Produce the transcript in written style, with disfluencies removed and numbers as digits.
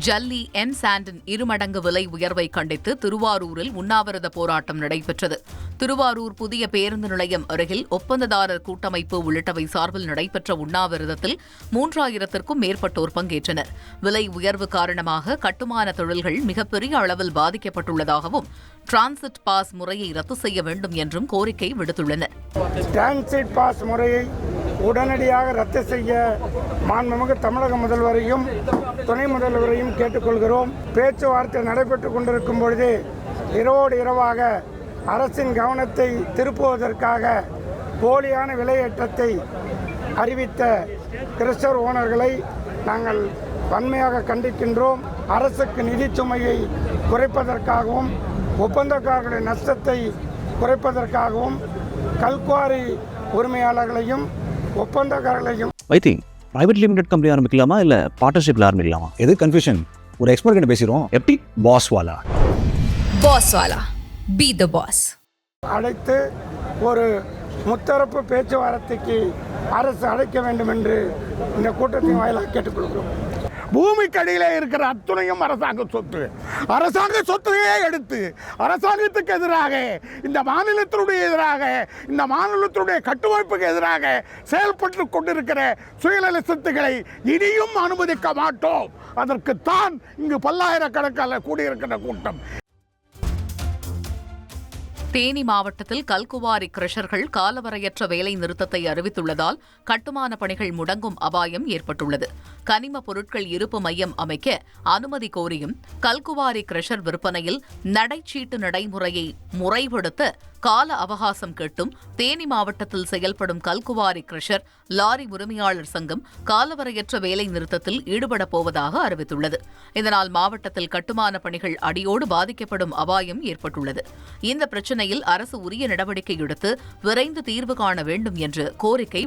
ஜல்லி சாண்டின் இருமடங்கு விலை உயர்வை கண்டித்து திருவாரூரில் உண்ணாவிரத போராட்டம் நடைபெற்றது. திருவாரூர் புதிய பேருந்து நிலையம் அருகில் ஒப்பந்ததாரர் கூட்டமைப்பு உள்ளிட்டவை சார்பில் நடைபெற்ற உண்ணாவிரதத்தில் 3000க்கும் மேற்பட்டோர் பங்கேற்றனர். விலை உயர்வு காரணமாக கட்டுமான தொழில்கள் மிகப்பெரிய அளவில் பாதிக்கப்பட்டுள்ளதாகவும் டிரான்சிட் பாஸ் முறையை ரத்து செய்ய வேண்டும் என்றும் கோரிக்கை விடுத்துள்ளனர். டிரான்சிட் பாஸ் முறையை உடனடியாக ரத்து செய்ய மாண்புமிகு தமிழக முதல்வரையும் துணை முதல்வரையும் கேட்டுக்கொள்கிறோம். பேச்சுவார்த்தை நடைபெற்றுக் கொண்டிருக்கும் பொழுது இரவோடு இரவாக அரசின் கவனத்தை திருப்புவதற்காக போலியான விலையேற்றத்தை அறிவித்த கிறிஸ்டவர் ஓனர்களை நாங்கள் வன்மையாக கண்டிக்கின்றோம். அரசுக்கு நிதி சுமையை குறைப்பதற்காகவும் ஒப்பந்தக்காரர்களுடைய நஷ்டத்தை குறைப்பதற்காகவும் கல்குவாரி உரிமையாளர்களையும் ஒப்பந்தக்காரர்களையும் பிரைவேட் லிமிடெட் கம்பெனி ஆரம்பிக்கலாமா இல்ல பார்ட்னர்ஷிப்ல ஆரம்பிக்கலாமா? எது கன்ஃபியூஷன்? ஒரு எக்ஸ்பர்ட் கிட்ட பேசிரோம். எப்படி? பாஸ்வாலா பி தி பாஸ் அழைத்து ஒரு முத்தரப்பு பேச்சுவார்த்தைக்கு அரசு அழைக்க வேண்டும் என்று இந்த கூட்டத்தின் வாயிலாக கேட்டுக்கொள்கிறோம். பூமிக்கு அடியிலே இருக்கிற அத்துணையும் அரசாங்க சொத்து. அரசாங்க சொத்தையே எடுத்து அரசாங்கத்துக்கு எதிராக இந்த மாநிலத்தினுடைய கட்டமைப்புக்கு எதிராக செயல்பட்டு கொண்டிருக்கிற சுயநல சக்திகளை இனியும் அனுமதிக்க மாட்டோம். அதற்குத்தான் இங்கு பல்லாயிரக்கணக்கான கூடியிருக்கிற கூட்டம். தேனி மாவட்டத்தில் கல்குவாரி கிரஷர்கள் காலவரையற்ற வேலை நிறுத்தத்தை அறிவித்துள்ளதால் கட்டுமான பணிகள் முடங்கும் அபாயம் ஏற்பட்டுள்ளது. கனிம பொருட்கள் இருப்பு மையம் அமைக்க அனுமதி கோரியும் கல்குவாரி கிரஷர் விற்பனையில் நடைச்சீட்டு நடைமுறையை முறைப்படுத்த கால அவகாசம் கேட்டும் தேனி மாவட்டத்தில் செயல்படும் கல்குவாரி கிரஷர் லாரி உரிமையாளர் சங்கம் காலவரையற்ற வேலை நிறுத்தத்தில் ஈடுபடப் போவதாக அறிவித்துள்ளது. இதனால் மாவட்டத்தில் கட்டுமான பணிகள் அடியோடு பாதிக்கப்படும் அபாயம் ஏற்பட்டுள்ளது. இந்த பிரச்சினையில் அரசு உரிய நடவடிக்கை எடுத்து விரைந்து தீர்வு காண வேண்டும் என்று கோரிக்கை